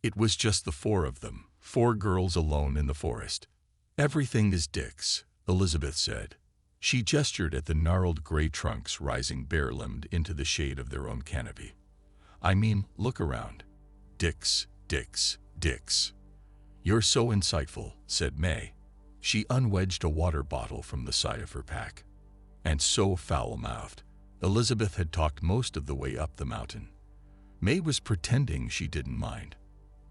It was just the four of them, four girls alone in the forest. "Everything is Dick's," Elizabeth said. She gestured at the gnarled gray trunks rising bare-limbed into the shade of their own canopy. "I mean, look around. Dick's, Dick's, Dick's." "You're so insightful," said May. She unwedged a water bottle from the side of her pack. "And so foul-mouthed." Elizabeth had talked most of the way up the mountain. May was pretending she didn't mind.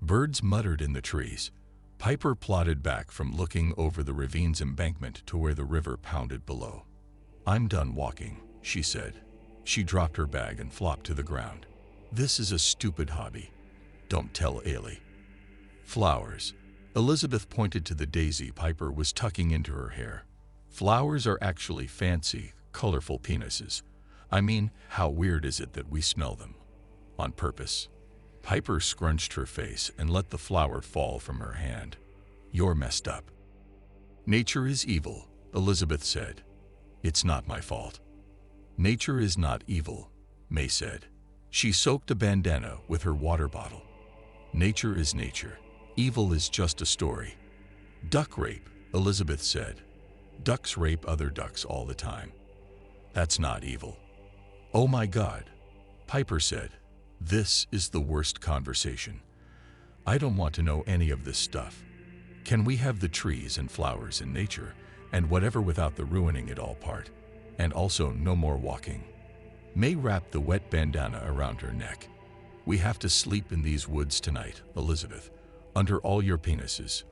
Birds muttered in the trees. Piper plodded back from looking over the ravine's embankment to where the river pounded below. "I'm done walking," she said. She dropped her bag and flopped to the ground. "This is a stupid hobby. Don't tell Ailey." "Flowers." Elizabeth pointed to the daisy Piper was tucking into her hair. "Flowers are actually fancy, colorful penises. I mean, how weird is it that we smell them? On purpose." Piper scrunched her face and let the flower fall from her hand. "You're messed up." "Nature is evil," Elizabeth said. "It's not my fault." "Nature is not evil," May said. She soaked a bandana with her water bottle. "Nature is nature. Evil is just a story." "Duck rape," Elizabeth said. "Ducks rape other ducks all the time. That's not evil." "Oh my God," Piper said. "This is the worst conversation. I don't want to know any of this stuff. Can we have the trees and flowers and nature and whatever without the ruining it all part? And also no more walking." May wrapped the wet bandana around her neck. "We have to sleep in these woods tonight, Elizabeth, under all your penises."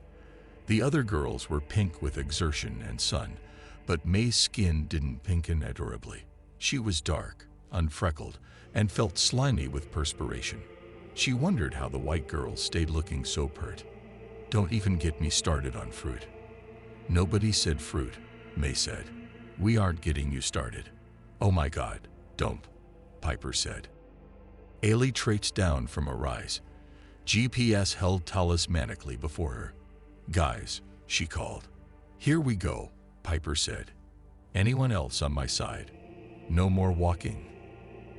The other girls were pink with exertion and sun, but May's skin didn't pinken adorably. She was dark, unfreckled, and felt slimy with perspiration. She wondered how the white girls stayed looking so pert. "Don't even get me started on fruit." "Nobody said fruit," May said. "We aren't getting you started." "Oh my God, don't," Piper said. Ailey traipsed down from a rise. GPS held talismanically before her. "Guys," she called. "Here we go," Piper said. "Anyone else on my side? No more walking."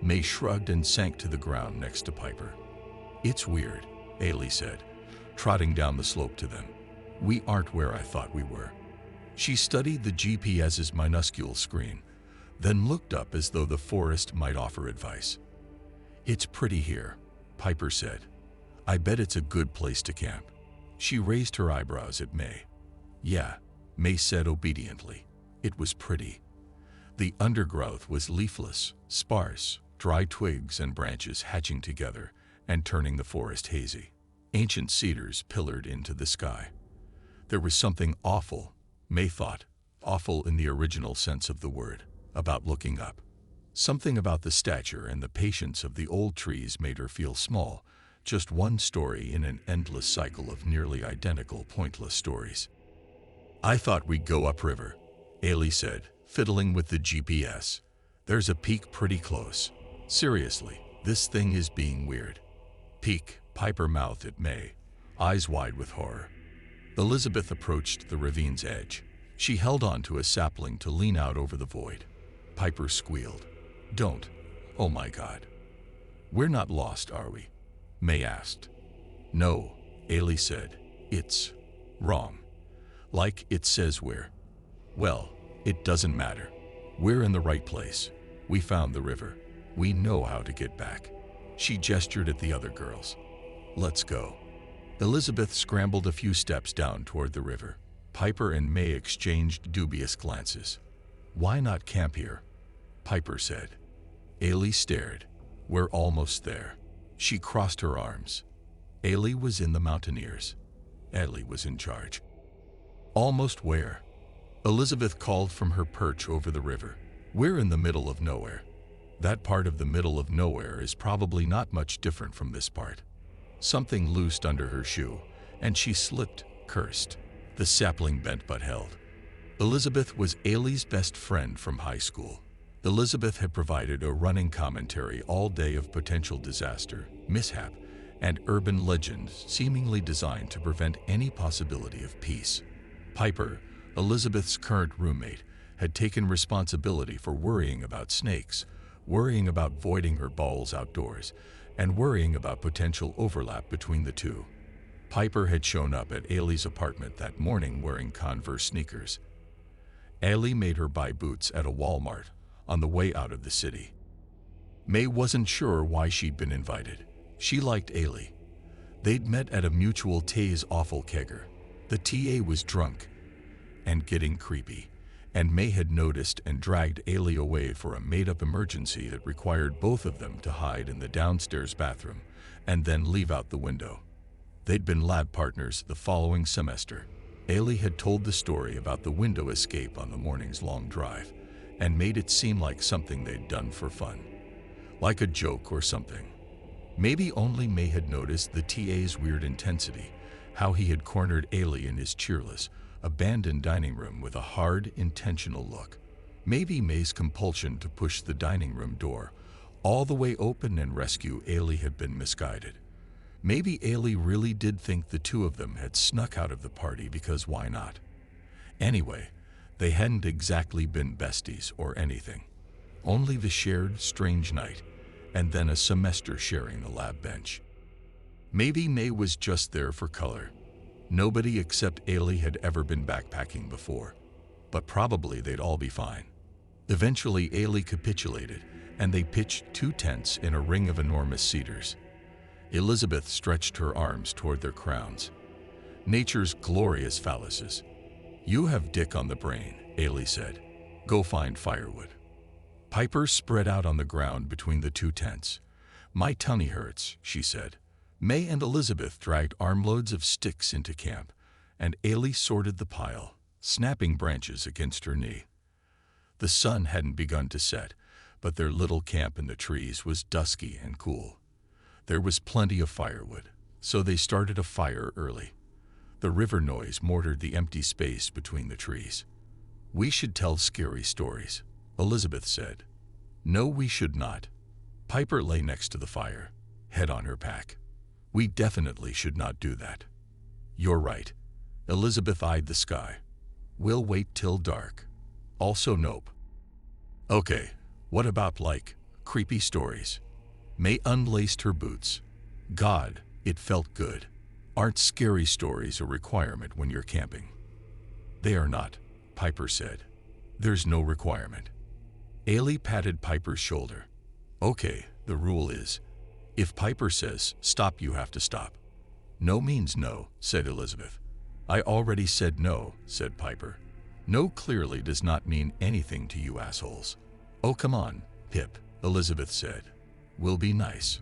May shrugged and sank to the ground next to Piper. "It's weird," Ailey said, trotting down the slope to them. "We aren't where I thought we were." She studied the GPS's minuscule screen, then looked up as though the forest might offer advice. "It's pretty here," Piper said. "I bet it's a good place to camp." She raised her eyebrows at May. "Yeah," May said obediently. It was pretty. The undergrowth was leafless, sparse, dry twigs and branches hatching together and turning the forest hazy. Ancient cedars pillared into the sky. There was something awful, May thought, awful in the original sense of the word, about looking up. Something about the stature and the patience of the old trees made her feel small, just one story in an endless cycle of nearly identical, pointless stories. "I thought we'd go upriver," Ailey said, fiddling with the GPS. "There's a peak pretty close. Seriously, this thing is being weird." "Peak," Piper mouthed at May, eyes wide with horror. Elizabeth approached the ravine's edge. She held on to a sapling to lean out over the void. Piper squealed. "Don't. Oh my God." "We're not lost, are we?" May asked. "No," Ailey said. "It's wrong. Like it says we're. Well, it doesn't matter. We're in the right place. We found the river. We know how to get back." She gestured at the other girls. "Let's go." Elizabeth scrambled a few steps down toward the river. Piper and May exchanged dubious glances. "Why not camp here?" Piper said. Ailey stared. "We're almost there." She crossed her arms. Ailey was in the Mountaineers. Ailey was in charge. "Almost where?" Elizabeth called from her perch over the river. "We're in the middle of nowhere." "That part of the middle of nowhere is probably not much different from this part." Something loosed under her shoe, and she slipped, cursed. The sapling bent but held. Elizabeth was Ailey's best friend from high school. Elizabeth had provided a running commentary all day of potential disaster, mishap, and urban legends seemingly designed to prevent any possibility of peace. Piper, Elizabeth's current roommate, had taken responsibility for worrying about snakes, worrying about voiding her balls outdoors, and worrying about potential overlap between the two. Piper had shown up at Ailey's apartment that morning wearing Converse sneakers. Ailey made her buy boots at a Walmart on the way out of the city. May wasn't sure why she'd been invited. She liked Ailey. They'd met at a mutual Tay's Awful Kegger. The TA was drunk and getting creepy, and May had noticed and dragged Ailey away for a made-up emergency that required both of them to hide in the downstairs bathroom and then leave out the window. They'd been lab partners the following semester. Ailey had told the story about the window escape on the morning's long drive and made it seem like something they'd done for fun, like a joke or something. Maybe only May had noticed the TA's weird intensity, how he had cornered Ailey in his cheerless, abandoned dining room with a hard, intentional look. Maybe May's compulsion to push the dining room door all the way open and rescue Ailey had been misguided. Maybe Ailey really did think the two of them had snuck out of the party because why not? Anyway, they hadn't exactly been besties or anything. Only the shared, strange night, and then a semester sharing the lab bench. Maybe May was just there for color. Nobody except Ailey had ever been backpacking before, but probably they'd all be fine. Eventually, Ailey capitulated, and they pitched 2 tents in a ring of enormous cedars. Elizabeth stretched her arms toward their crowns. Nature's glorious phalluses. "You have dick on the brain," Ailey said. "Go find firewood." Piper spread out on the ground between the 2 tents. "My tummy hurts," she said. May and Elizabeth dragged armloads of sticks into camp, and Ailey sorted the pile, snapping branches against her knee. The sun hadn't begun to set, but their little camp in the trees was dusky and cool. There was plenty of firewood, so they started a fire early. The river noise mortared the empty space between the trees. "We should tell scary stories," Elizabeth said. "No, we should not." Piper lay next to the fire, head on her pack. "We definitely should not do that." "You're right." Elizabeth eyed the sky. "We'll wait till dark." "Also nope." "Okay, what about, like, creepy stories?" May unlaced her boots. God, it felt good. "Aren't scary stories a requirement when you're camping?" "They are not," Piper said. "There's no requirement." Ailey patted Piper's shoulder. "Okay, the rule is, if Piper says stop, you have to stop." "No means no," said Elizabeth. "I already said no," said Piper. "No clearly does not mean anything to you assholes." "Oh, come on, Pip," Elizabeth said. "We'll be nice."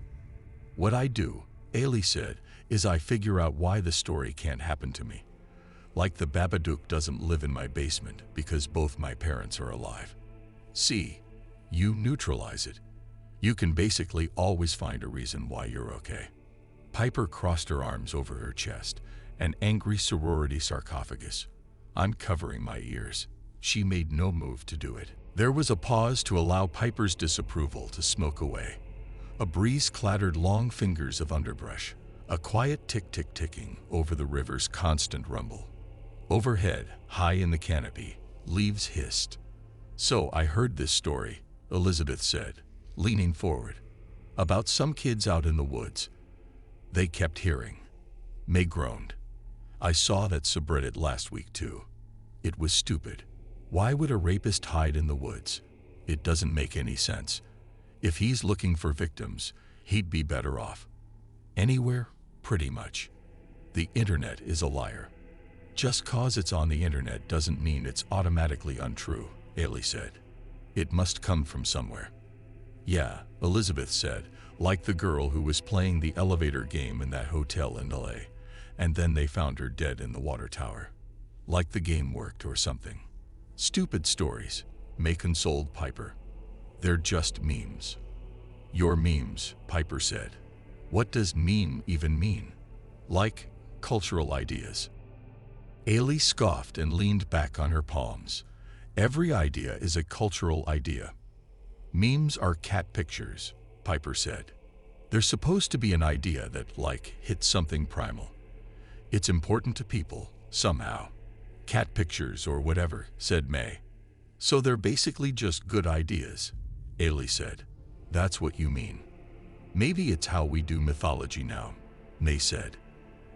"What I do," Ailey said, "is I figure out why the story can't happen to me. Like the Babadook doesn't live in my basement because both my parents are alive. See, you neutralize it. You can basically always find a reason why you're okay." Piper crossed her arms over her chest, an angry sorority sarcophagus. "I'm covering my ears." She made no move to do it. There was a pause to allow Piper's disapproval to smoke away. A breeze clattered long fingers of underbrush, a quiet tick-tick-ticking over the river's constant rumble. Overhead, high in the canopy, leaves hissed. "So I heard this story," Elizabeth said, leaning forward, "about some kids out in the woods. They kept hearing." May groaned. "I saw that subreddit last week too. It was stupid. Why would a rapist hide in the woods? It doesn't make any sense. If he's looking for victims, he'd be better off anywhere, pretty much. The internet is a liar." "Just cause it's on the internet doesn't mean it's automatically untrue," Ailey said. "It must come from somewhere." "Yeah," Elizabeth said, "like the girl who was playing the elevator game in that hotel in LA, and then they found her dead in the water tower. Like the game worked or something." "Stupid stories," May consoled Piper. "They're just memes." "Your memes," Piper said. "What does meme even mean?" "Like cultural ideas." Ailey scoffed and leaned back on her palms. "Every idea is a cultural idea." "Memes are cat pictures," Piper said. "They're supposed to be an idea that, like, hits something primal. It's important to people, somehow. Cat pictures or whatever," said May. "So they're basically just good ideas," Ailey said. "That's what you mean." Maybe it's how we do mythology now, May said.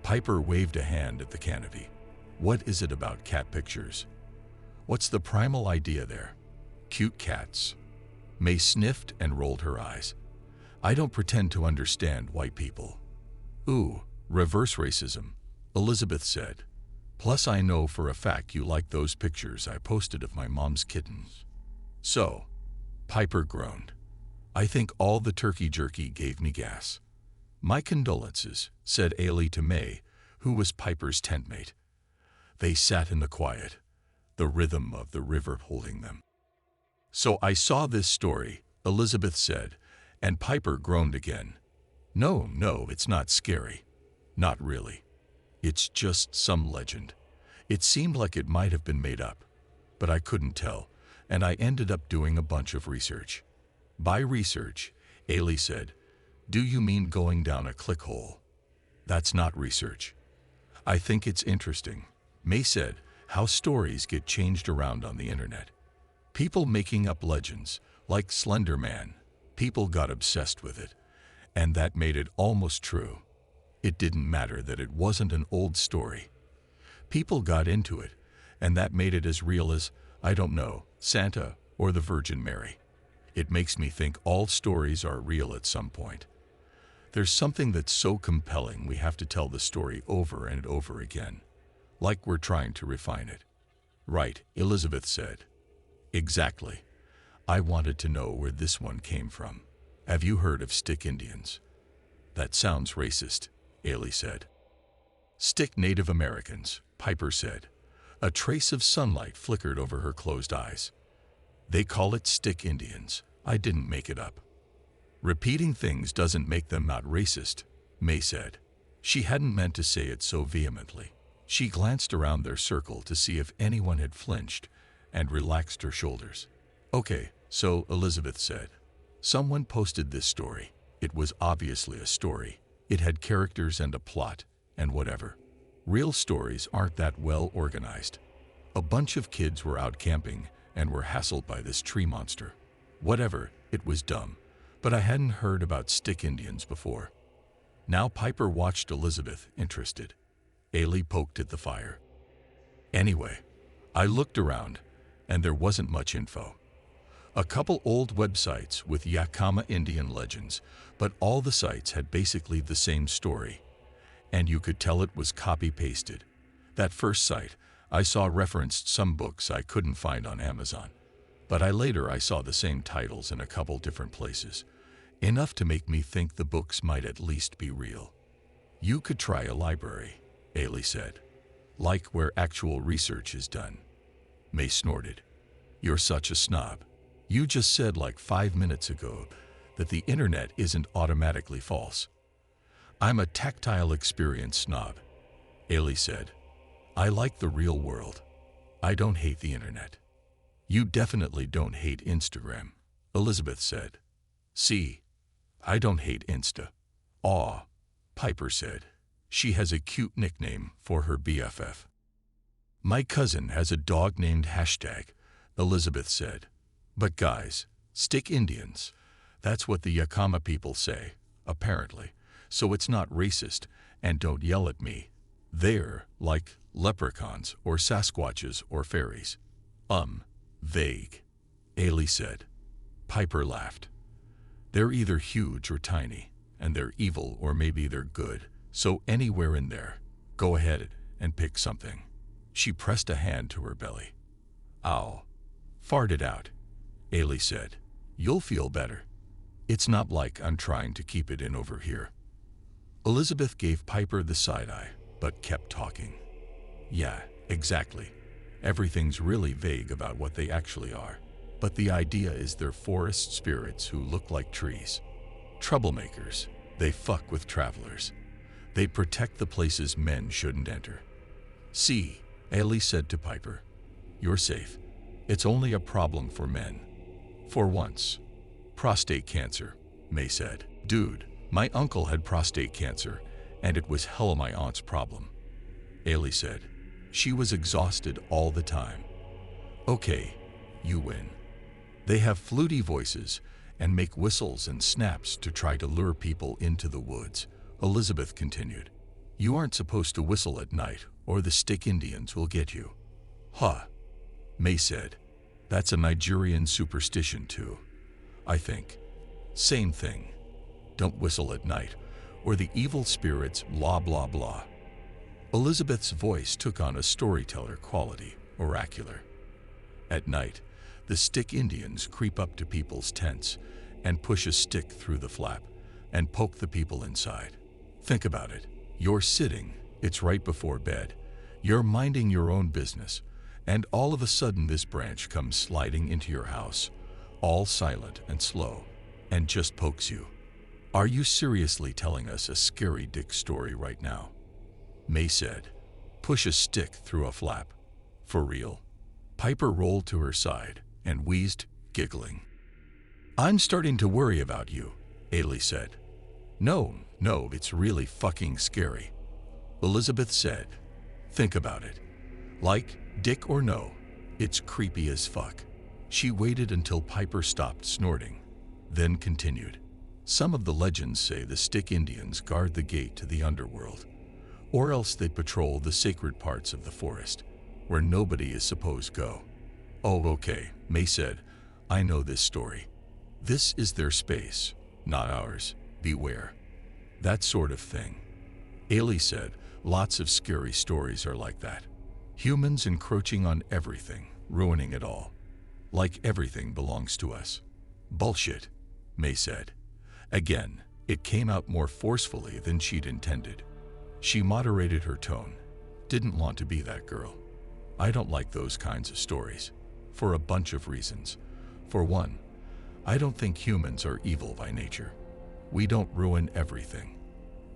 Piper waved a hand at the canopy. What is it about cat pictures? What's the primal idea there? Cute cats. May sniffed and rolled her eyes. I don't pretend to understand white people. Ooh, reverse racism, Elizabeth said. Plus I know for a fact you like those pictures I posted of my mom's kittens. So, Piper groaned. I think all the turkey jerky gave me gas. My condolences, said Ailey to May, who was Piper's tentmate. They sat in the quiet, the rhythm of the river holding them. So I saw this story, Elizabeth said, and Piper groaned again. No, it's not scary. Not really. It's just some legend. It seemed like it might have been made up, but I couldn't tell, and I ended up doing a bunch of research. By research, Ailey said, do you mean going down a click hole? That's not research. I think it's interesting, May said, how stories get changed around on the internet. People making up legends, like Slender Man. People got obsessed with it, and that made it almost true. It didn't matter that it wasn't an old story. People got into it, and that made it as real as, I don't know, Santa or the Virgin Mary. It makes me think all stories are real at some point. There's something that's so compelling we have to tell the story over and over again, like we're trying to refine it. Right, Elizabeth said. Exactly. I wanted to know where this one came from. Have you heard of stick Indians? That sounds racist, Ailey said. Stick Native Americans, Piper said. A trace of sunlight flickered over her closed eyes. They call it stick Indians. I didn't make it up. Repeating things doesn't make them not racist, May said. She hadn't meant to say it so vehemently. She glanced around their circle to see if anyone had flinched and relaxed her shoulders. Okay, so Elizabeth said. Someone posted this story. It was obviously a story. It had characters and a plot, and whatever. Real stories aren't that well organized. A bunch of kids were out camping and were hassled by this tree monster. Whatever, it was dumb, but I hadn't heard about stick Indians before. Now Piper watched Elizabeth, interested. Ailey poked at the fire. Anyway, I looked around, and there wasn't much info. A couple old websites with Yakama Indian legends, but all the sites had basically the same story, and you could tell it was copy-pasted. That first site I saw referenced some books I couldn't find on Amazon, but I saw the same titles in a couple different places, enough to make me think the books might at least be real. You could try a library, Ailey said, like where actual research is done. May snorted. You're such a snob. You just said like 5 minutes ago that the internet isn't automatically false. I'm a tactile experience snob, Ailey said. I like the real world. I don't hate the internet. You definitely don't hate Instagram, Elizabeth said. See, I don't hate Insta. Aw, Piper said. She has a cute nickname for her BFF. My cousin has a dog named #, Elizabeth said. But guys, stick Indians, that's what the Yakama people say, apparently, so it's not racist, and don't yell at me. They're like leprechauns or Sasquatches or fairies. Vague, Ailey said. Piper laughed. They're either huge or tiny, and they're evil or maybe they're good, so anywhere in there, go ahead and pick something. She pressed a hand to her belly. Ow. Fart it out, Ailey said. You'll feel better. It's not like I'm trying to keep it in over here. Elizabeth gave Piper the side-eye, but kept talking. Yeah, exactly. Everything's really vague about what they actually are. But the idea is they're forest spirits who look like trees. Troublemakers. They fuck with travelers. They protect the places men shouldn't enter. See, Ailey said to Piper. You're safe. It's only a problem for men. For once. Prostate cancer, May said. Dude, my uncle had prostate cancer, and it was hella my aunt's problem. Ailey said. She was exhausted all the time. Okay, you win. They have fluty voices, and make whistles and snaps to try to lure people into the woods. Elizabeth continued. You aren't supposed to whistle at night, or the stick Indians will get you. Huh, May said. That's a Nigerian superstition too, I think. Same thing. Don't whistle at night, or the evil spirits blah blah blah. Elizabeth's voice took on a storyteller quality, oracular. At night, the stick Indians creep up to people's tents and push a stick through the flap and poke the people inside. Think about it. You're sitting, it's right before bed, you're minding your own business, and all of a sudden this branch comes sliding into your house, all silent and slow, and just pokes you. Are you seriously telling us a scary dick story right now? May said. Push a stick through a flap. For real? Piper rolled to her side and wheezed, giggling. I'm starting to worry about you, Ailey said. No, it's really fucking scary. Elizabeth said. Think about it. Like, dick or no, it's creepy as fuck. She waited until Piper stopped snorting, then continued. Some of the legends say the stick Indians guard the gate to the underworld, or else they patrol the sacred parts of the forest, where nobody is supposed to go. Oh, okay, May said. I know this story. This is their space, not ours. Beware. That sort of thing. Ailey said, lots of scary stories are like that. Humans encroaching on everything, ruining it all. Like everything belongs to us. Bullshit, May said. Again, it came out more forcefully than she'd intended. She moderated her tone. Didn't want to be that girl. I don't like those kinds of stories. For a bunch of reasons. For one, I don't think humans are evil by nature. We don't ruin everything.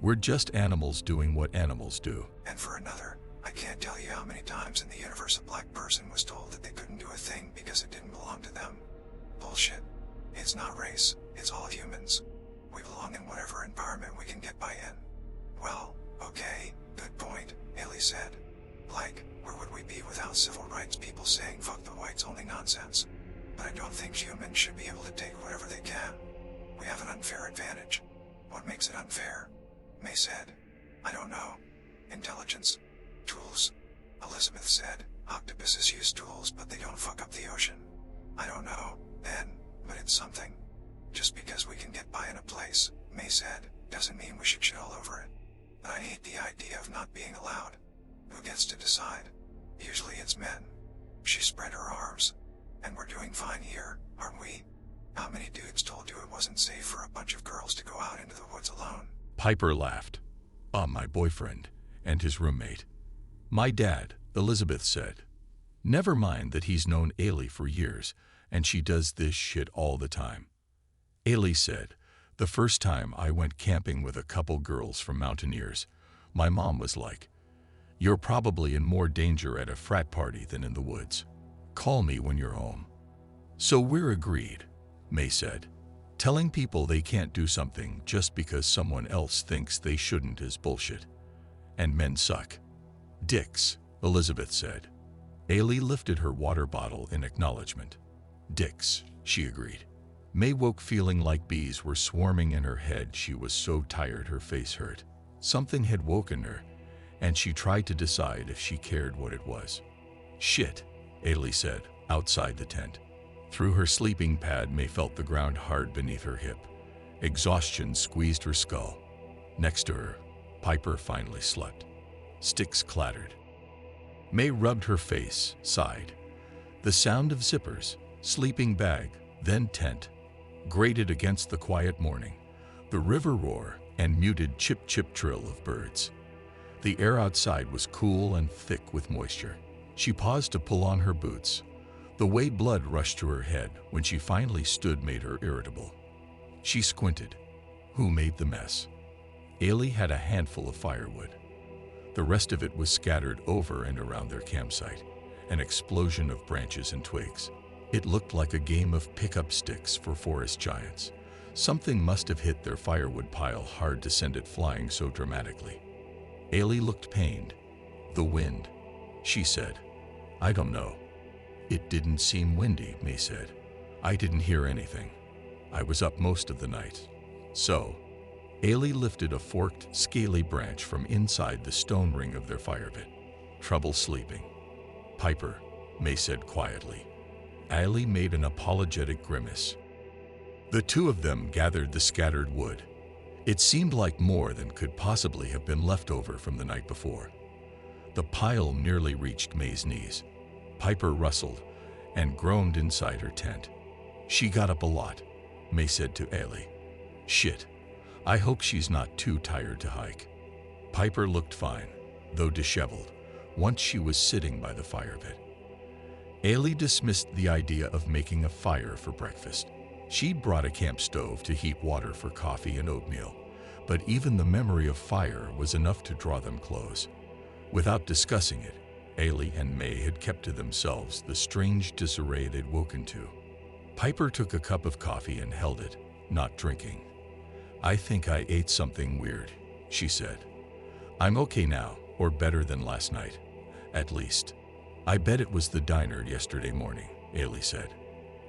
We're just animals doing what animals do. And for another, I can't tell you how many times in the universe a black person was told that they couldn't do a thing because it didn't belong to them. Bullshit. It's not race, it's all humans. We belong in whatever environment we can get by in. Well, okay, good point, Haley said. Like, where would we be without civil rights people saying fuck the whites only nonsense? But I don't think humans should be able to take whatever they can. We have an unfair advantage. What makes it unfair? May said. I don't know. Intelligence. Tools. Elizabeth said. Octopuses use tools, but they don't fuck up the ocean. I don't know, then, but it's something. Just because we can get by in a place, May said, doesn't mean we should shit all over it. But I hate the idea of not being allowed. Who gets to decide? Usually it's men. She spread her arms. And we're doing fine here, aren't we? How many dudes told you it wasn't safe for a bunch of girls to go out into the woods alone? Piper laughed. My boyfriend and his roommate. My dad, Elizabeth said. Never mind that he's known Ailey for years, and she does this shit all the time. Ailey said, the first time I went camping with a couple girls from Mountaineers, my mom was like, you're probably in more danger at a frat party than in the woods. Call me when you're home. So we're agreed, May said. Telling people they can't do something just because someone else thinks they shouldn't is bullshit. And men suck. Dicks, Elizabeth said. Ailey lifted her water bottle in acknowledgement. Dicks, she agreed. May woke feeling like bees were swarming in her head. She was so tired her face hurt. Something had woken her, and she tried to decide if she cared what it was. Shit, Ailey said, outside the tent. Through her sleeping pad, May felt the ground hard beneath her hip. Exhaustion squeezed her skull. Next to her, Piper finally slept. Sticks clattered. May rubbed her face, sighed. The sound of zippers, sleeping bag, then tent, grated against the quiet morning, the river roar and muted chip-chip trill of birds. The air outside was cool and thick with moisture. She paused to pull on her boots. The way blood rushed to her head when she finally stood made her irritable. She squinted. Who made the mess? Ailey had a handful of firewood. The rest of it was scattered over and around their campsite, an explosion of branches and twigs. It looked like a game of pick-up sticks for forest giants. Something must have hit their firewood pile hard to send it flying so dramatically. Ailey looked pained. The wind, she said. I don't know. It didn't seem windy, May said. I didn't hear anything. I was up most of the night. So, Ailey lifted a forked, scaly branch from inside the stone ring of their fire pit. Trouble sleeping. Piper, May said quietly. Ailey made an apologetic grimace. The two of them gathered the scattered wood. It seemed like more than could possibly have been left over from the night before. The pile nearly reached May's knees. Piper rustled and groaned inside her tent. She got up a lot, May said to Ailey. Shit, I hope she's not too tired to hike. Piper looked fine, though disheveled, once she was sitting by the fire pit. Ailey dismissed the idea of making a fire for breakfast. She'd brought a camp stove to heat water for coffee and oatmeal, but even the memory of fire was enough to draw them close. Without discussing it, Ailey and May had kept to themselves the strange disarray they'd woken to. Piper took a cup of coffee and held it, not drinking. I think I ate something weird, she said. I'm okay now, or better than last night, at least. I bet it was the diner yesterday morning, Ailey said.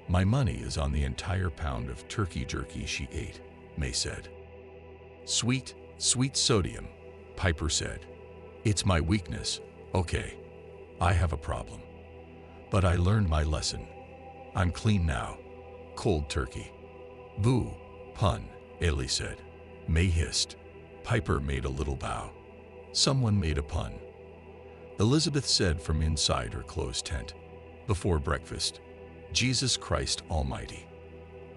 My money is on the entire pound of turkey jerky she ate, May said. Sweet sodium, Piper said. It's my weakness, okay. I have a problem. But I learned my lesson. I'm clean now. Cold turkey. Boo, pun, Ailey said. May hissed. Piper made a little bow. Someone made a pun. Elizabeth said from inside her closed tent. Before breakfast. Jesus Christ Almighty.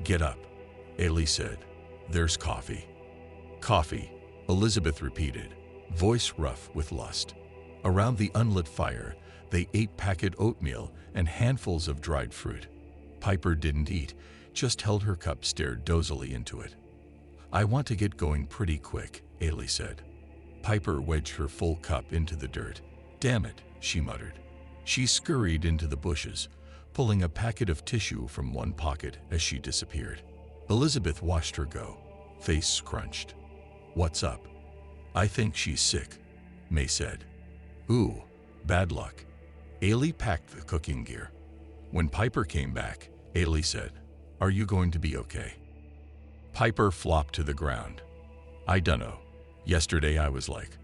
Get up, Ailey said. There's coffee. Coffee, Elizabeth repeated, voice rough with lust. Around the unlit fire, they ate packet oatmeal and handfuls of dried fruit. Piper didn't eat, just held her cup, stared dozily into it. I want to get going pretty quick, Ailey said. Piper wedged her full cup into the dirt. Damn it, she muttered. She scurried into the bushes, pulling a packet of tissue from one pocket as she disappeared. Elizabeth watched her go, face scrunched. What's up? I think she's sick, May said. Ooh, bad luck. Ailey packed the cooking gear. When Piper came back, Ailey said, Are you going to be okay? Piper flopped to the ground. I dunno. Yesterday I was like,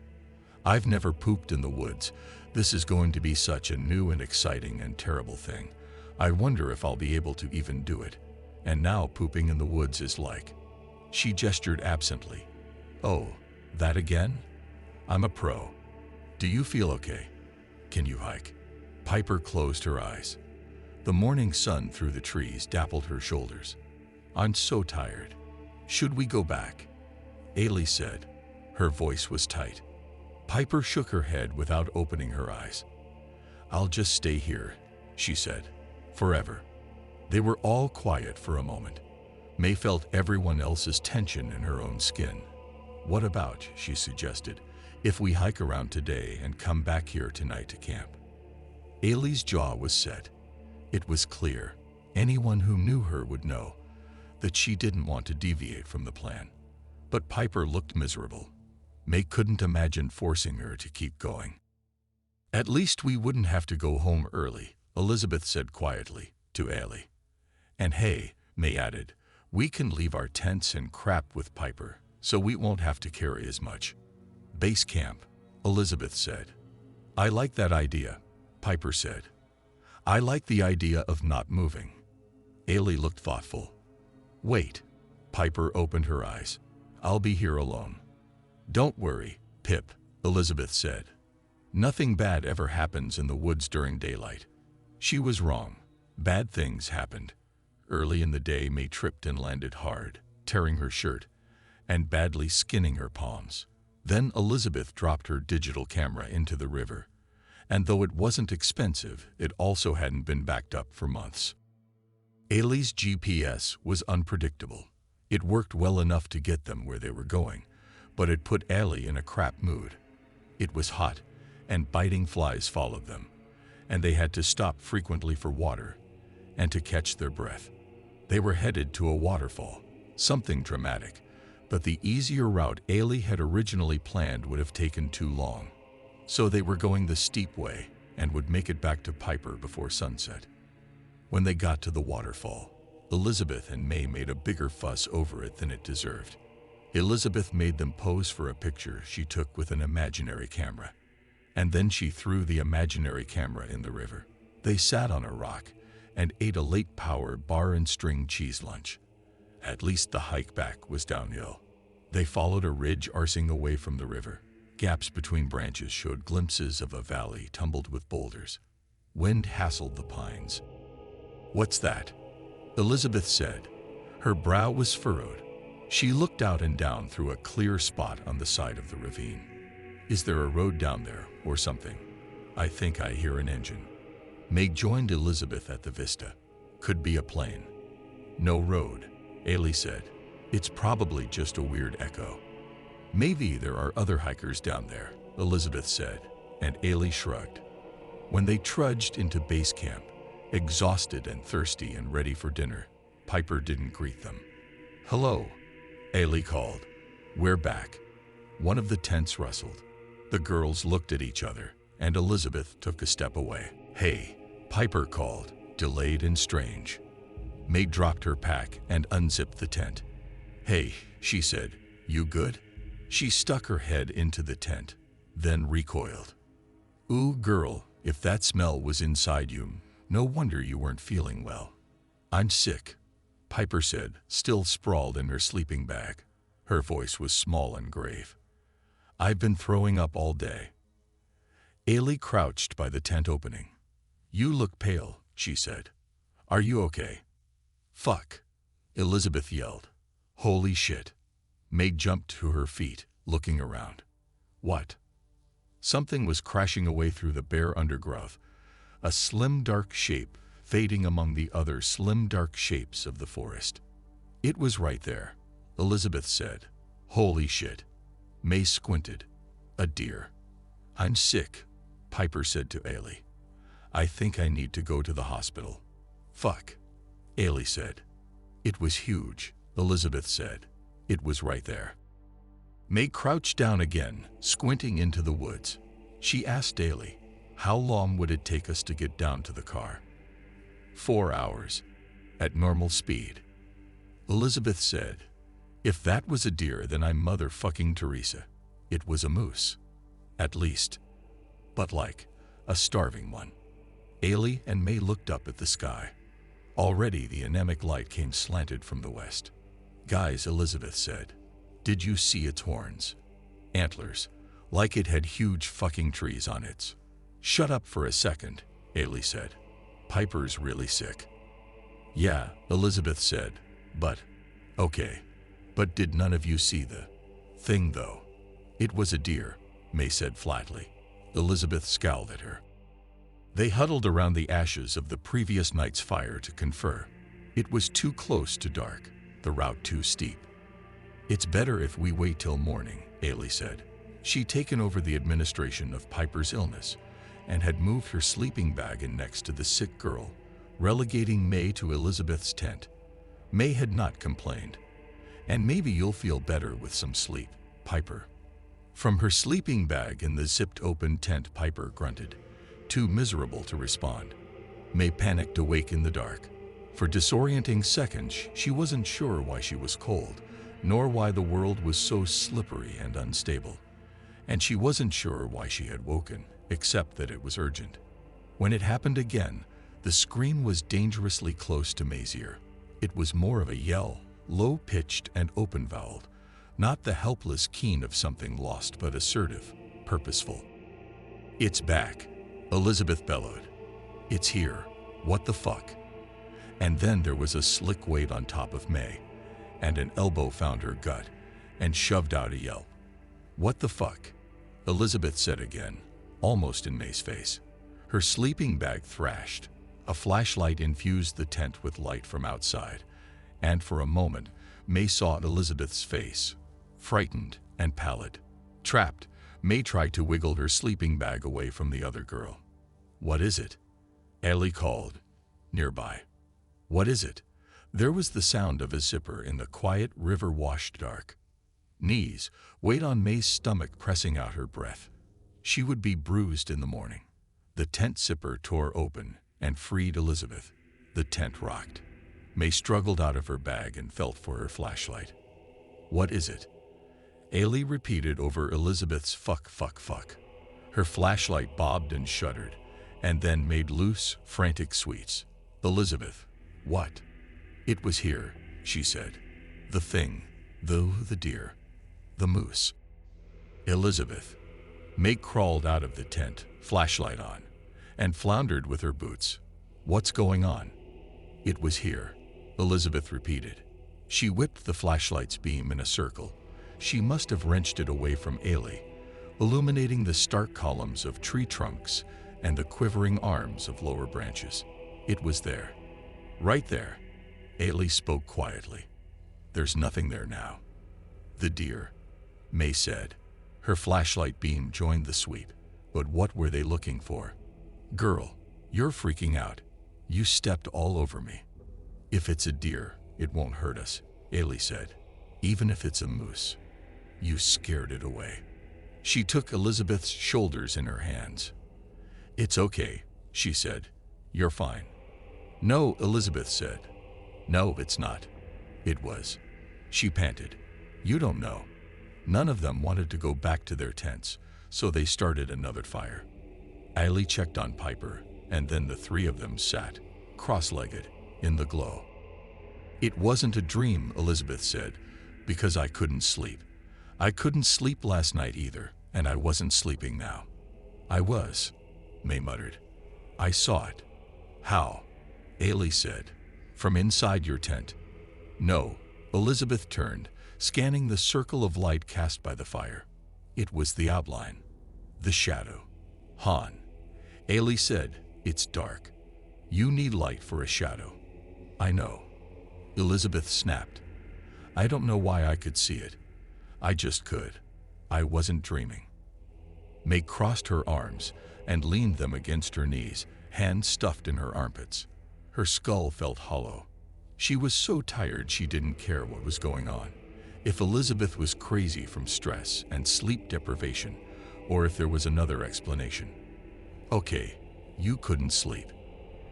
I've never pooped in the woods. This is going to be such a new and exciting and terrible thing. I wonder if I'll be able to even do it. And now pooping in the woods is like. She gestured absently. Oh, that again? I'm a pro. Do you feel okay? Can you hike? Piper closed her eyes. The morning sun through the trees dappled her shoulders. I'm so tired. Should we go back? Ailey said. Her voice was tight. Piper shook her head without opening her eyes. I'll just stay here, she said. Forever. They were all quiet for a moment. May felt everyone else's tension in her own skin. What about, she suggested, if we hike around today and come back here tonight to camp? Ailey's jaw was set. It was clear. Anyone who knew her would know that she didn't want to deviate from the plan. But Piper looked miserable. May couldn't imagine forcing her to keep going. At least we wouldn't have to go home early, Elizabeth said quietly to Ailey. And hey, May added, we can leave our tents and crap with Piper, so we won't have to carry as much. Base camp, Elizabeth said. I like that idea, Piper said. I like the idea of not moving. Ailey looked thoughtful. Wait, Piper opened her eyes. I'll be here alone. Don't worry, Pip, Elizabeth said. Nothing bad ever happens in the woods during daylight. She was wrong. Bad things happened. Early in the day, May tripped and landed hard, tearing her shirt and badly skinning her palms. Then Elizabeth dropped her digital camera into the river, and though it wasn't expensive, it also hadn't been backed up for months. Ailey's GPS was unpredictable. It worked well enough to get them where they were going, but it put Ailey in a crap mood. It was hot, and biting flies followed them, and they had to stop frequently for water and to catch their breath. They were headed to a waterfall, something dramatic, but the easier route Ailey had originally planned would have taken too long. So they were going the steep way and would make it back to Piper before sunset. When they got to the waterfall, Elizabeth and May made a bigger fuss over it than it deserved. Elizabeth made them pose for a picture she took with an imaginary camera, and then she threw the imaginary camera in the river. They sat on a rock and ate a late-power bar and string cheese lunch. At least the hike back was downhill. They followed a ridge arcing away from the river. Gaps between branches showed glimpses of a valley tumbled with boulders. Wind hassled the pines. "What's that?" Elizabeth said. Her brow was furrowed. She looked out and down through a clear spot on the side of the ravine. "Is there a road down there or something? I think I hear an engine." May joined Elizabeth at the vista. "Could be a plane." "No road," Ailey said. "It's probably just a weird echo." "Maybe there are other hikers down there," Elizabeth said, and Ailey shrugged. When they trudged into base camp, exhausted and thirsty and ready for dinner, Piper didn't greet them. "Hello," Ailey called. "We're back." One of the tents rustled. The girls looked at each other, and Elizabeth took a step away. "Hey," Piper called, delayed and strange. May dropped her pack and unzipped the tent. "Hey," she said, "you good?" She stuck her head into the tent, then recoiled. "Ooh, girl, if that smell was inside you, no wonder you weren't feeling well." "I'm sick," Piper said, still sprawled in her sleeping bag. Her voice was small and grave. "I've been throwing up all day." Ailey crouched by the tent opening. "You look pale," she said. "Are you okay?" "Fuck," Elizabeth yelled. "Holy shit." May jumped to her feet, looking around. "What?" Something was crashing away through the bare undergrowth, a slim dark shape fading among the other slim dark shapes of the forest. "It was right there," Elizabeth said. "Holy shit." May squinted. "A deer." "I'm sick," Piper said to Ailey. "I think I need to go to the hospital." "Fuck," Ailey said. "It was huge," Elizabeth said. "It was right there." May crouched down again, squinting into the woods. She asked Ailey, "How long would it take us to get down to the car?" 4 hours, at normal speed. Elizabeth said, "If that was a deer, then I'm motherfucking Teresa. It was a moose. At least. But like, a starving one." Ailey and May looked up at the sky. Already the anemic light came slanted from the west. "Guys," Elizabeth said, "did you see its horns? Antlers, like it had huge fucking trees on its." "Shut up for a second," Ailey said. "Piper's really sick." "Yeah," Elizabeth said, "but, okay. But did none of you see the thing though?" "It was a deer," May said flatly. Elizabeth scowled at her. They huddled around the ashes of the previous night's fire to confer. It was too close to dark, the route too steep. "It's better if we wait till morning," Ailey said. She'd taken over the administration of Piper's illness and had moved her sleeping bag in next to the sick girl, relegating May to Elizabeth's tent. May had not complained. "And maybe you'll feel better with some sleep, Piper." From her sleeping bag in the zipped-open tent, Piper grunted, too miserable to respond. May panicked awake in the dark. For disorienting seconds, she wasn't sure why she was cold, nor why the world was so slippery and unstable. And she wasn't sure why she had woken, except that it was urgent. When it happened again, the scream was dangerously close to May's ear. It was more of a yell, low-pitched and open-voweled, not the helpless keen of something lost, but assertive, purposeful. "It's back," Elizabeth bellowed. "It's here. What the fuck?" And then there was a slick weight on top of May, and an elbow found her gut and shoved out a yelp. "What the fuck?" Elizabeth said again, almost in May's face. Her sleeping bag thrashed. A flashlight infused the tent with light from outside, and for a moment, May saw Elizabeth's face, frightened and pallid. Trapped, May tried to wiggle her sleeping bag away from the other girl. "What is it?" Ailey called, nearby. "What is it?" There was the sound of a zipper in the quiet, river-washed dark. Knees, weight on May's stomach pressing out her breath. She would be bruised in the morning. The tent zipper tore open and freed Elizabeth. The tent rocked. May struggled out of her bag and felt for her flashlight. What is it? Ailey repeated over Elizabeth's fuck, fuck, fuck. Her flashlight bobbed and shuddered, and then made loose, frantic sweets. Elizabeth, what? It was here, she said. The thing, the deer, the moose. Elizabeth. May crawled out of the tent, flashlight on, and floundered with her boots. What's going on? It was here, Elizabeth repeated. She whipped the flashlight's beam in a circle. She must have wrenched it away from Ailey, illuminating the stark columns of tree trunks and the quivering arms of lower branches. It was there. Right there. Ailey spoke quietly. There's nothing there now. The deer, May said. Her flashlight beam joined the sweep. But what were they looking for? Girl, you're freaking out. You stepped all over me. If it's a deer, it won't hurt us, Ailey said. Even if it's a moose. You scared it away. She took Elizabeth's shoulders in her hands. It's okay, she said. You're fine. No, Elizabeth said. No, it's not. It was. She panted. You don't know. None of them wanted to go back to their tents, so they started another fire. Ailey checked on Piper, and then the three of them sat, cross-legged, in the glow. It wasn't a dream, Elizabeth said, because I couldn't sleep. I couldn't sleep last night either, and I wasn't sleeping now. I was, May muttered. I saw it. How? Ailey said. From inside your tent. No, Elizabeth turned, scanning the circle of light cast by the fire. It was the outline. The shadow. Han. Ailey said, it's dark. You need light for a shadow. I know. Elizabeth snapped. I don't know why I could see it. I just could. I wasn't dreaming. May crossed her arms and leaned them against her knees, hands stuffed in her armpits. Her skull felt hollow. She was so tired she didn't care what was going on. If Elizabeth was crazy from stress and sleep deprivation, or if there was another explanation. Okay, you couldn't sleep.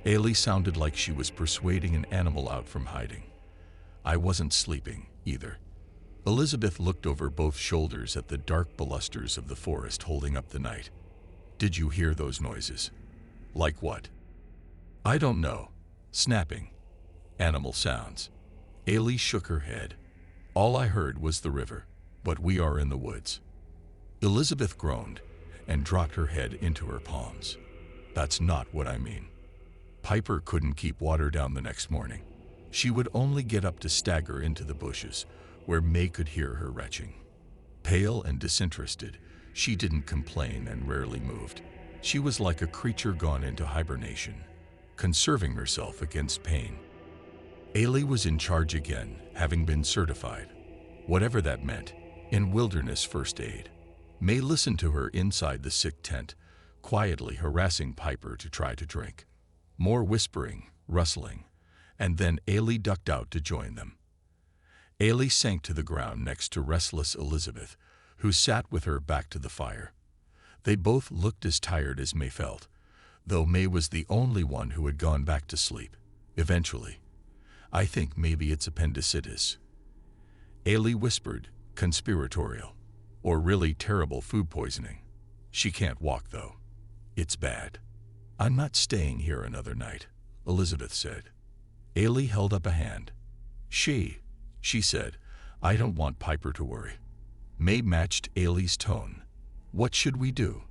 Ailey sounded like she was persuading an animal out from hiding. I wasn't sleeping, either. Elizabeth looked over both shoulders at the dark balusters of the forest holding up the night. Did you hear those noises? Like what? I don't know. Snapping. Animal sounds. Ailey shook her head. All I heard was the river, but we are in the woods. Elizabeth groaned and dropped her head into her palms. That's not what I mean. Piper couldn't keep water down the next morning. She would only get up to stagger into the bushes, where May could hear her retching. Pale and disinterested, she didn't complain and rarely moved. She was like a creature gone into hibernation, conserving herself against pain. Ailey was in charge again, having been certified, whatever that meant, in wilderness first aid. May listened to her inside the sick tent, quietly harassing Piper to try to drink. More whispering, rustling, and then Ailey ducked out to join them. Ailey sank to the ground next to restless Elizabeth, who sat with her back to the fire. They both looked as tired as May felt, though May was the only one who had gone back to sleep, eventually. I think maybe it's appendicitis. Ailey whispered, conspiratorial, or really terrible food poisoning. She can't walk, though. It's bad. I'm not staying here another night, Elizabeth said. Ailey held up a hand. She said, I don't want Piper to worry. May matched Ailey's tone. What should we do?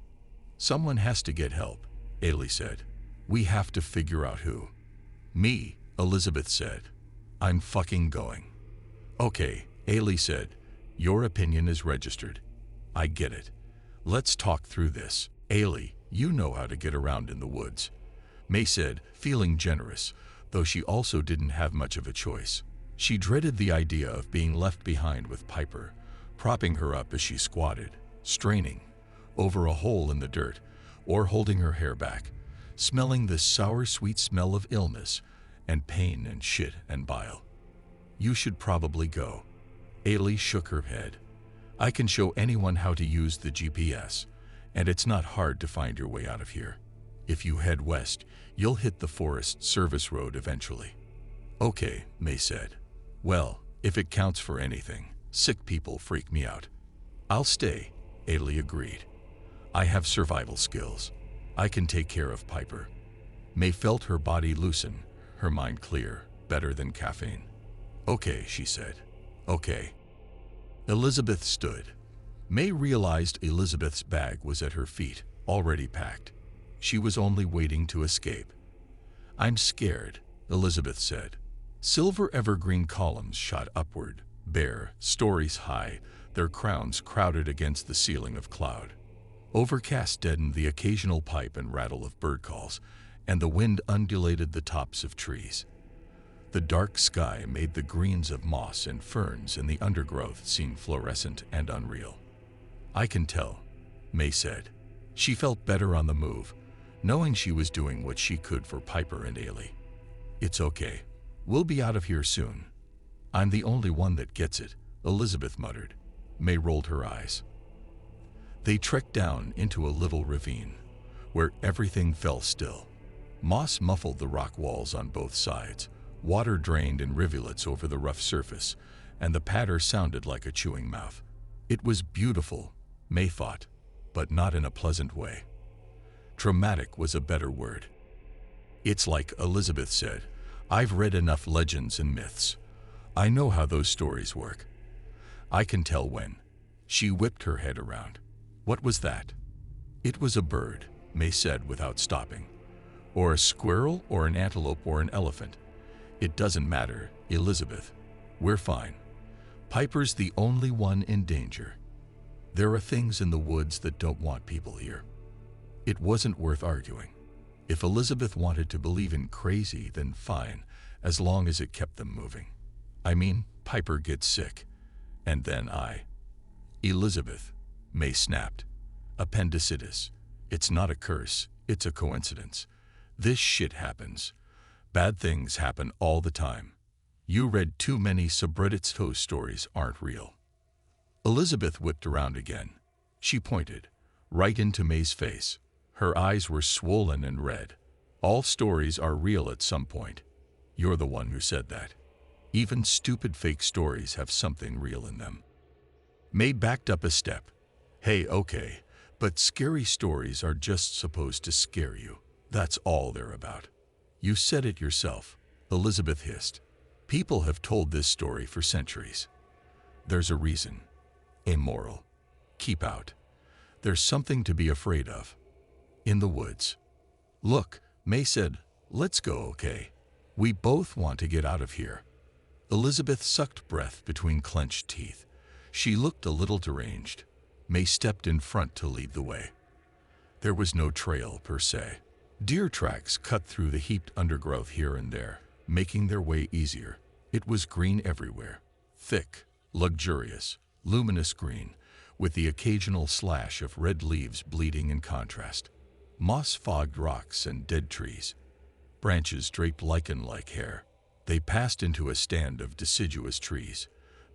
Someone has to get help, Ailey said. We have to figure out who. Me, Elizabeth said. I'm fucking going. Okay, Ailey said. Your opinion is registered. I get it. Let's talk through this. Ailey, you know how to get around in the woods. May said, feeling generous, though she also didn't have much of a choice. She dreaded the idea of being left behind with Piper, propping her up as she squatted, straining, over a hole in the dirt, or holding her hair back, smelling the sour, sweet smell of illness and pain and shit and bile. You should probably go. Ailey shook her head. I can show anyone how to use the GPS, and it's not hard to find your way out of here. If you head west, you'll hit the Forest Service Road eventually. Okay, May said. Well, if it counts for anything, sick people freak me out. I'll stay, Ailey agreed. I have survival skills. I can take care of Piper. May felt her body loosen, her mind clear, better than caffeine. Okay, she said. Okay. Elizabeth stood. May realized Elizabeth's bag was at her feet, already packed. She was only waiting to escape. I'm scared, Elizabeth said. Silver evergreen columns shot upward, bare, stories high, their crowns crowded against the ceiling of cloud. Overcast deadened the occasional pipe and rattle of bird calls, and the wind undulated the tops of trees. The dark sky made the greens of moss and ferns in the undergrowth seem fluorescent and unreal. I can tell, May said. She felt better on the move, knowing she was doing what she could for Piper and Ailey. It's okay. We'll be out of here soon. I'm the only one that gets it, Elizabeth muttered. May rolled her eyes. They trekked down into a little ravine, where everything fell still. Moss muffled the rock walls on both sides. Water drained in rivulets over the rough surface, and the patter sounded like a chewing mouth. It was beautiful, May thought, but not in a pleasant way. Traumatic was a better word. It's like Elizabeth said, I've read enough legends and myths. I know how those stories work. I can tell when. She whipped her head around. What was that? It was a bird, May said without stopping. Or a squirrel or an antelope or an elephant. It doesn't matter, Elizabeth. We're fine. Piper's the only one in danger. There are things in the woods that don't want people here. It wasn't worth arguing. If Elizabeth wanted to believe in crazy, then fine, as long as it kept them moving. I mean, Piper gets sick. And then Elizabeth, May snapped. Appendicitis. It's not a curse, it's a coincidence. This shit happens. Bad things happen all the time. You read too many subreddit stories aren't real. Elizabeth whipped around again. She pointed, right into May's face. Her eyes were swollen and red. All stories are real at some point. You're the one who said that. Even stupid fake stories have something real in them. May backed up a step. Hey, okay, but scary stories are just supposed to scare you. That's all they're about. You said it yourself, Elizabeth hissed. People have told this story for centuries. There's a reason. A moral. Keep out. There's something to be afraid of. In the woods. Look, May said, let's go, okay? We both want to get out of here. Elizabeth sucked breath between clenched teeth. She looked a little deranged. May stepped in front to lead the way. There was no trail per se. Deer tracks cut through the heaped undergrowth here and there, making their way easier. It was green everywhere. Thick, luxurious, luminous green, with the occasional slash of red leaves bleeding in contrast. Moss-fogged rocks and dead trees. Branches draped lichen-like hair. They passed into a stand of deciduous trees,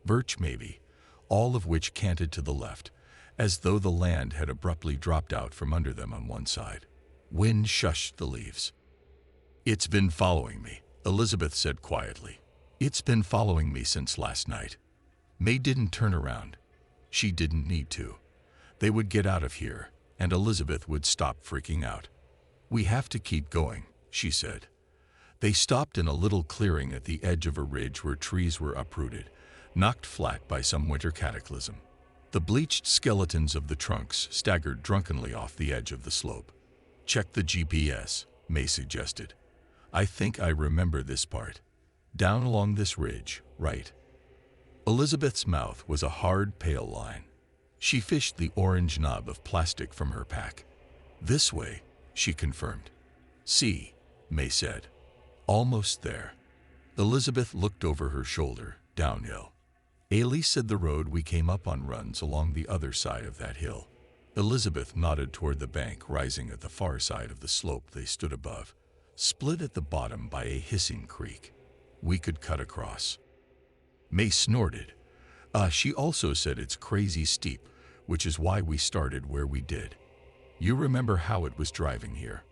birch maybe, all of which canted to the left, as though the land had abruptly dropped out from under them on one side. Wind shushed the leaves. It's been following me, Elizabeth said quietly. It's been following me since last night. May didn't turn around. She didn't need to. They would get out of here, and Elizabeth would stop freaking out. We have to keep going, she said. They stopped in a little clearing at the edge of a ridge where trees were uprooted, knocked flat by some winter cataclysm. The bleached skeletons of the trunks staggered drunkenly off the edge of the slope. Check the GPS, May suggested. I think I remember this part. Down along this ridge, right? Elizabeth's mouth was a hard, pale line. She fished the orange knob of plastic from her pack. This way, she confirmed. See, May said. Almost there. Elizabeth looked over her shoulder, downhill. Ailey said the road we came up on runs along the other side of that hill. Elizabeth nodded toward the bank rising at the far side of the slope they stood above, split at the bottom by a hissing creek. We could cut across. May snorted. She also said it's crazy steep, which is why we started where we did. You remember how it was driving here?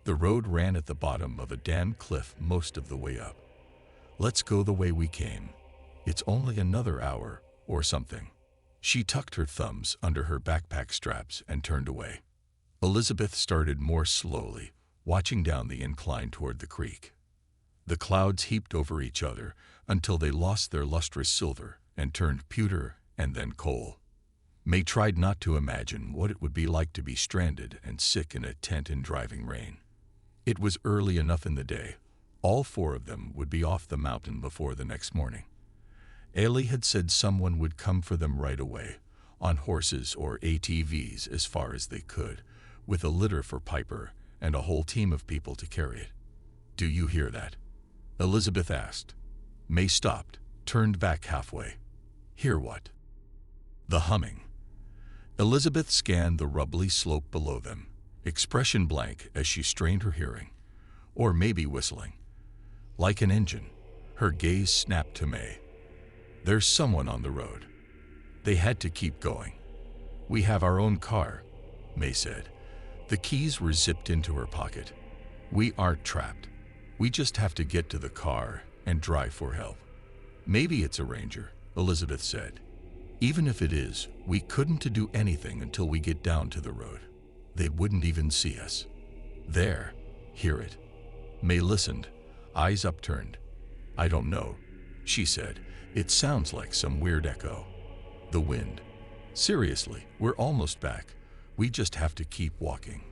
The road ran at the bottom of a damn cliff most of the way up. Let's go the way we came. It's only another hour or something. She tucked her thumbs under her backpack straps and turned away. Elizabeth started more slowly, watching down the incline toward the creek. The clouds heaped over each other until they lost their lustrous silver and turned pewter and then coal. May tried not to imagine what it would be like to be stranded and sick in a tent in driving rain. It was early enough in the day. All four of them would be off the mountain before the next morning. Ailey had said someone would come for them right away, on horses or ATVs as far as they could, with a litter for Piper and a whole team of people to carry it. "Do you hear that?" Elizabeth asked. May stopped, turned back halfway. "Hear what?" "The humming." Elizabeth scanned the rubbly slope below them, expression blank as she strained her hearing. Or maybe whistling. Like an engine, her gaze snapped to May. "There's someone on the road." They had to keep going. "We have our own car," May said. The keys were zipped into her pocket. "We aren't trapped. We just have to get to the car and drive for help." "Maybe it's a ranger," Elizabeth said. "Even if it is, we couldn't do anything until we get down to the road. They wouldn't even see us." "There, hear it?" May listened, eyes upturned. "I don't know," she said. "It sounds like some weird echo." "The wind." "Seriously, we're almost back. We just have to keep walking.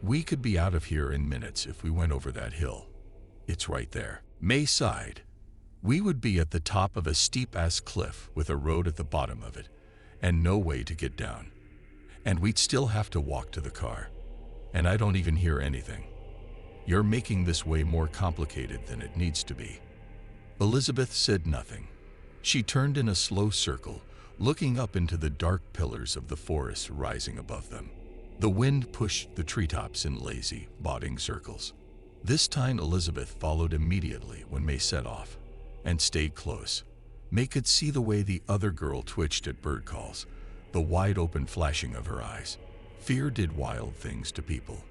We could be out of here in minutes if we went over that hill. It's right there." May sighed. "We would be at the top of a steep-ass cliff with a road at the bottom of it, and no way to get down. And we'd still have to walk to the car. And I don't even hear anything. You're making this way more complicated than it needs to be." Elizabeth said nothing. She turned in a slow circle, looking up into the dark pillars of the forest rising above them. The wind pushed the treetops in lazy, bobbing circles. This time Elizabeth followed immediately when May set off, and stayed close. May could see the way the other girl twitched at bird calls, the wide-open flashing of her eyes. Fear did wild things to people.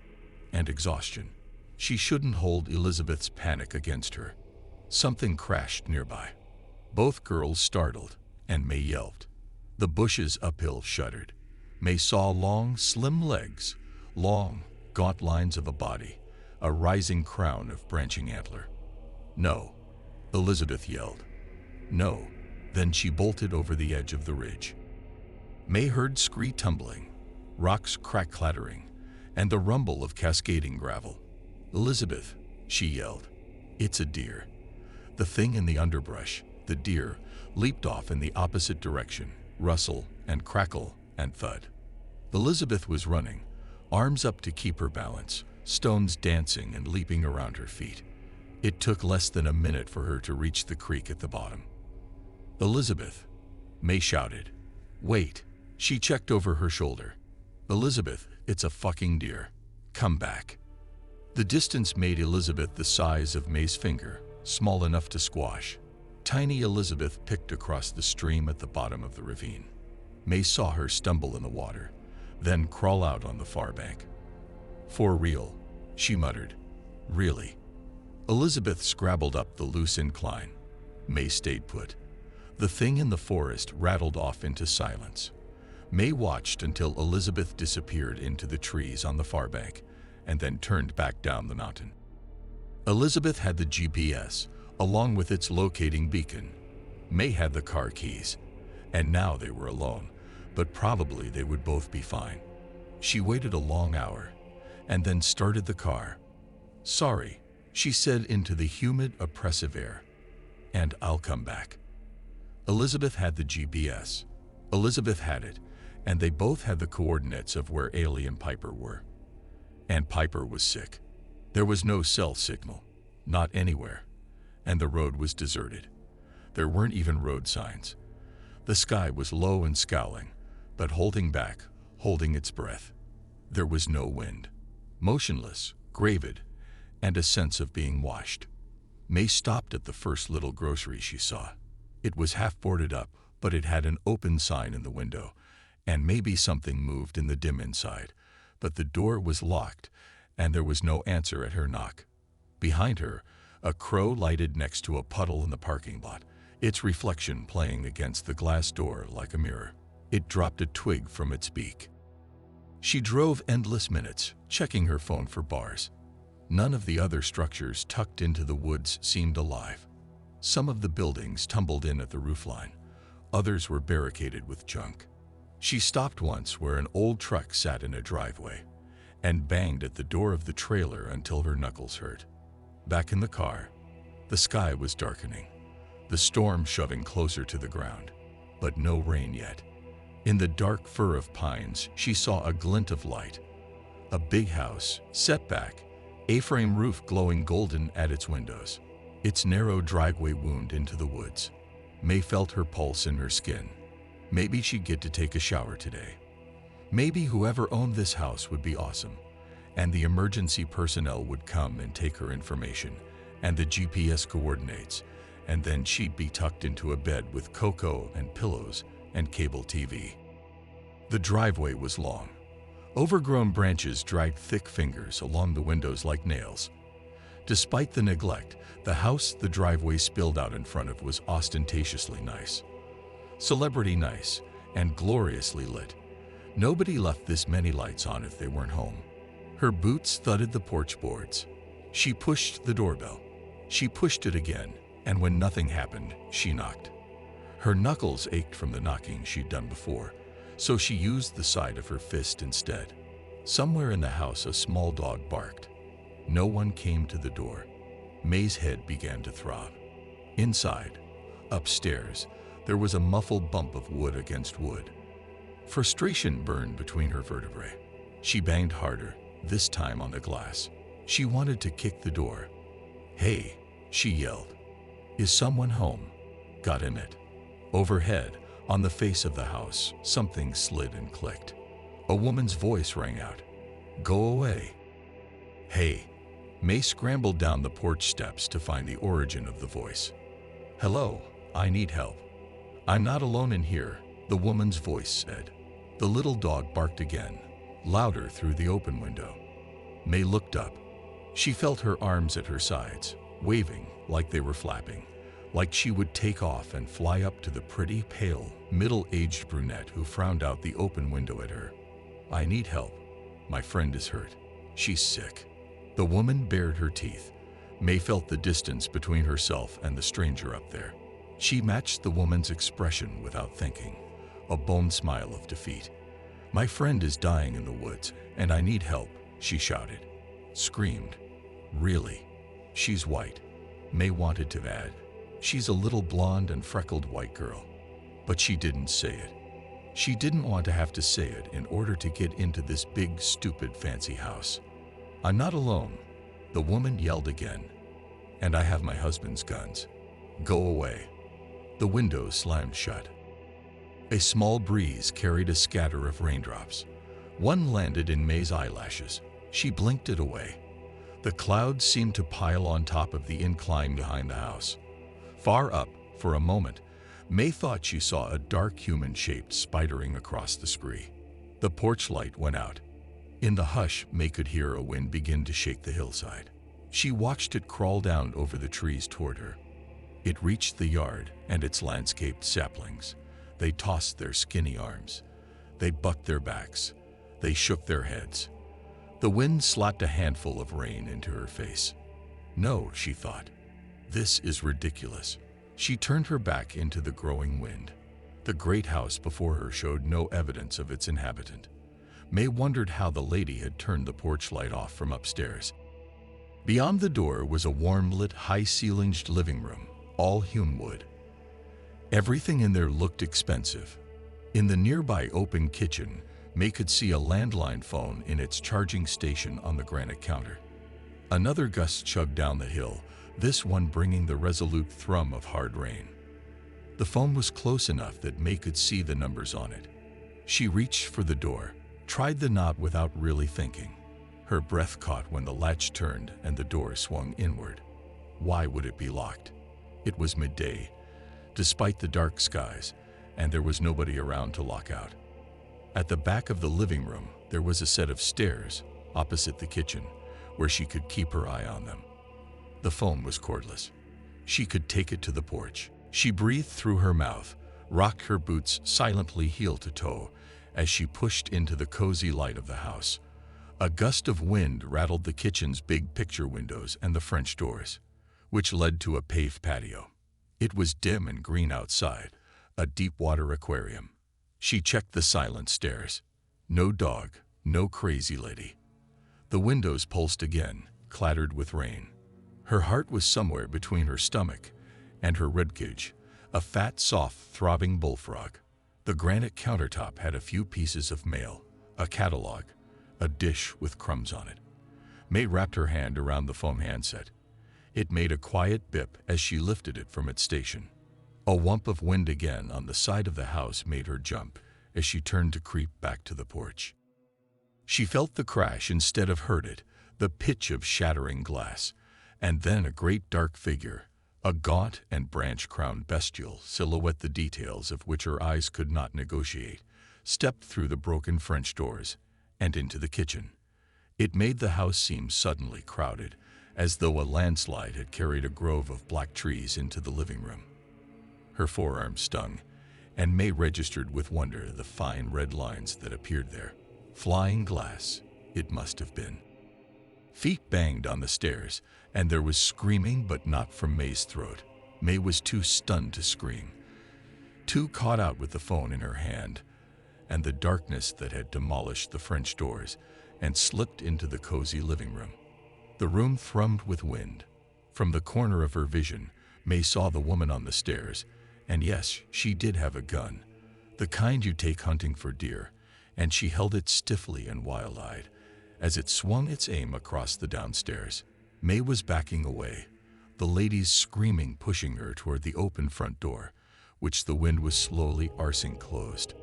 And exhaustion. She shouldn't hold Elizabeth's panic against her. Something crashed nearby. Both girls startled, and May yelped. The bushes uphill shuddered. May saw long, slim legs, long, gaunt lines of a body, a rising crown of branching antler. "No," Elizabeth yelled. "No." Then she bolted over the edge of the ridge. May heard scree tumbling, rocks crack-clattering, and the rumble of cascading gravel. "Elizabeth," she yelled. "It's a deer." The thing in the underbrush, the deer, leaped off in the opposite direction, rustle and crackle and thud. Elizabeth was running, arms up to keep her balance, stones dancing and leaping around her feet. It took less than a minute for her to reach the creek at the bottom. "Elizabeth," May shouted. "Wait." She checked over her shoulder. "Elizabeth, it's a fucking deer. Come back." The distance made Elizabeth the size of May's finger, small enough to squash. Tiny Elizabeth picked across the stream at the bottom of the ravine. May saw her stumble in the water, then crawl out on the far bank. "For real," she muttered. "Really?" Elizabeth scrabbled up the loose incline. May stayed put. The thing in the forest rattled off into silence. May watched until Elizabeth disappeared into the trees on the far bank, and then turned back down the mountain. Elizabeth had the GPS, along with its locating beacon. May had the car keys, and now they were alone, but probably they would both be fine. She waited a long hour, and then started the car. "Sorry," she said into the humid, oppressive air, "and I'll come back." Elizabeth had the GPS. Elizabeth had it, and they both had the coordinates of where Ailey and Piper were. And Piper was sick. There was no cell signal, not anywhere, and the road was deserted. There weren't even road signs. The sky was low and scowling, but holding back, holding its breath. There was no wind. Motionless, gravid, and a sense of being washed. May stopped at the first little grocery she saw. It was half boarded up, but it had an open sign in the window, and maybe something moved in the dim inside, but the door was locked, and there was no answer at her knock. Behind her, A crow lighted next to a puddle in the parking lot, its reflection playing against the glass door like a mirror. It dropped a twig from its beak. She drove endless minutes, checking her phone for bars. None of the other structures tucked into the woods seemed alive. Some of the buildings tumbled in at the roofline. Others were barricaded with junk. She stopped once where an old truck sat in a driveway and banged at the door of the trailer until her knuckles hurt. Back in the car, the sky was darkening, the storm shoving closer to the ground, but no rain yet. In the dark fur of pines, she saw a glint of light. A big house, set back, A-frame roof glowing golden at its windows. Its narrow driveway wound into the woods. May felt her pulse in her skin. Maybe she'd get to take a shower today. Maybe whoever owned this house would be awesome, and the emergency personnel would come and take her information and the GPS coordinates, and then she'd be tucked into a bed with cocoa and pillows and cable TV. The driveway was long. Overgrown branches dragged thick fingers along the windows like nails. Despite the neglect, the house the driveway spilled out in front of was ostentatiously nice. Celebrity nice and gloriously lit. Nobody left this many lights on if they weren't home. Her boots thudded the porch boards. She pushed the doorbell. She pushed it again, and when nothing happened, she knocked. Her knuckles ached from the knocking she'd done before, so she used the side of her fist instead. Somewhere in the house, a small dog barked. No one came to the door. May's head began to throb. Inside, upstairs, there was a muffled bump of wood against wood. Frustration burned between her vertebrae. She banged harder, this time on the glass. She wanted to kick the door. "Hey," she yelled. "Is someone home?" God damn it. Overhead, on the face of the house, something slid and clicked. A woman's voice rang out. "Go away." "Hey." May scrambled down the porch steps to find the origin of the voice. "Hello, I need help." "I'm not alone in here," the woman's voice said. The little dog barked again, louder through the open window. May looked up. She felt her arms at her sides, waving like they were flapping, like she would take off and fly up to the pretty, pale, middle-aged brunette who frowned out the open window at her. "I need help. My friend is hurt. She's sick." The woman bared her teeth. May felt the distance between herself and the stranger up there. She matched the woman's expression without thinking, a bone smile of defeat. "My friend is dying in the woods, and I need help," she shouted. Screamed. "Really?" "She's white." May wanted to add, "She's a little blonde and freckled white girl." But she didn't say it. She didn't want to have to say it in order to get into this big, stupid, fancy house. "I'm not alone," the woman yelled again. "And I have my husband's guns. Go away." The windows slammed shut. A small breeze carried a scatter of raindrops. One landed in May's eyelashes. She blinked it away. The clouds seemed to pile on top of the incline behind the house. Far up, for a moment, May thought she saw a dark human shape spidering across the scree. The porch light went out. In the hush, May could hear a wind begin to shake the hillside. She watched it crawl down over the trees toward her. It reached the yard and its landscaped saplings. They tossed their skinny arms. They bucked their backs. They shook their heads. The wind slapped a handful of rain into her face. "No," she thought. "This is ridiculous." She turned her back into the growing wind. The great house before her showed no evidence of its inhabitant. May wondered how the lady had turned the porch light off from upstairs. Beyond the door was a warm-lit, high-ceilinged living room, all hewn wood. Everything in there looked expensive. In the nearby open kitchen, May could see a landline phone in its charging station on the granite counter. Another gust chugged down the hill, this one bringing the resolute thrum of hard rain. The phone was close enough that May could see the numbers on it. She reached for the door, tried the knob without really thinking. Her breath caught when the latch turned and the door swung inward. Why would it be locked? It was midday, despite the dark skies, and there was nobody around to lock out. At the back of the living room, there was a set of stairs opposite the kitchen, where she could keep her eye on them. The phone was cordless. She could take it to the porch. She breathed through her mouth, rocked her boots silently heel to toe as she pushed into the cozy light of the house. A gust of wind rattled the kitchen's big picture windows and the French doors, which led to a paved patio. It was dim and green outside, a deep-water aquarium. She checked the silent stairs. No dog, no crazy lady. The windows pulsed again, clattered with rain. Her heart was somewhere between her stomach and her ribcage, a fat, soft, throbbing bullfrog. The granite countertop had a few pieces of mail, a catalog, a dish with crumbs on it. May wrapped her hand around the foam handset. It made a quiet bip as she lifted it from its station. A whump of wind again on the side of the house made her jump as she turned to creep back to the porch. She felt the crash instead of heard it, the pitch of shattering glass, and then a great dark figure, a gaunt and branch-crowned bestial silhouette the details of which her eyes could not negotiate, stepped through the broken French doors and into the kitchen. It made the house seem suddenly crowded, as though a landslide had carried a grove of black trees into the living room. Her forearm stung, and May registered with wonder the fine red lines that appeared there. Flying glass, it must have been. Feet banged on the stairs, and there was screaming, but not from May's throat. May was too stunned to scream, too caught out with the phone in her hand, and the darkness that had demolished the French doors and slipped into the cozy living room. The room thrummed with wind. From the corner of her vision, May saw the woman on the stairs, and yes, she did have a gun, the kind you take hunting for deer, and she held it stiffly and wild-eyed as it swung its aim across the downstairs. May was backing away, the ladies screaming, pushing her toward the open front door, which the wind was slowly arsing closed.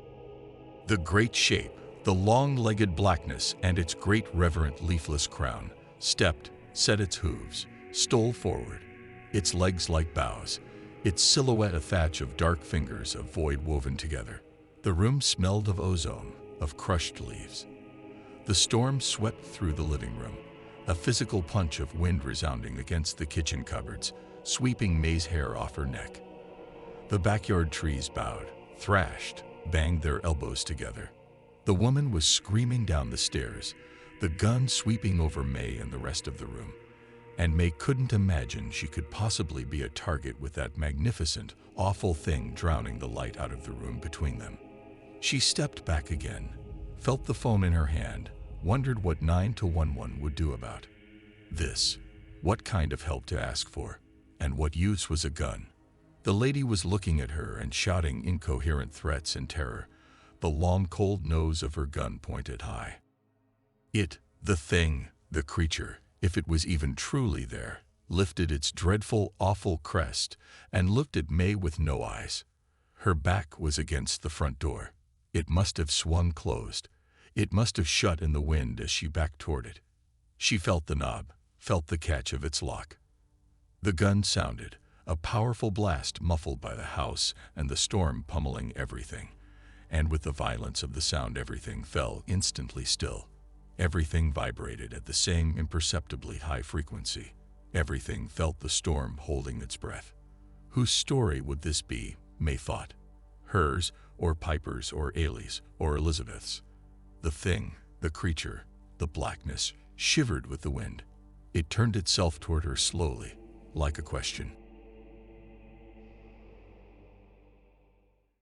The great shape, the long-legged blackness and its great reverent leafless crown, stepped, set its hooves, stole forward, its legs like boughs, its silhouette a thatch of dark fingers of void woven together. The room smelled of ozone, of crushed leaves. The storm swept through the living room, a physical punch of wind resounding against the kitchen cupboards, sweeping May's hair off her neck. The backyard trees bowed, thrashed, banged their elbows together. The woman was screaming down the stairs, the gun sweeping over May and the rest of the room, and May couldn't imagine she could possibly be a target with that magnificent, awful thing drowning the light out of the room between them. She stepped back again, felt the phone in her hand, wondered what 911 would do about this, what kind of help to ask for, and what use was a gun. The lady was looking at her and shouting incoherent threats and terror, the long cold nose of her gun pointed high. It, the thing, the creature, if it was even truly there, lifted its dreadful, awful crest and looked at May with no eyes. Her back was against the front door. It must have swung closed. It must have shut in the wind as she backed toward it. She felt the knob, felt the catch of its lock. The gun sounded, a powerful blast muffled by the house and the storm pummeling everything. And with the violence of the sound, everything fell instantly still. Everything vibrated at the same imperceptibly high frequency. Everything felt the storm holding its breath. Whose story would this be, May thought? Hers, or Piper's, or Ailey's, or Elizabeth's? The thing, the creature, the blackness, shivered with the wind. It turned itself toward her slowly, like a question.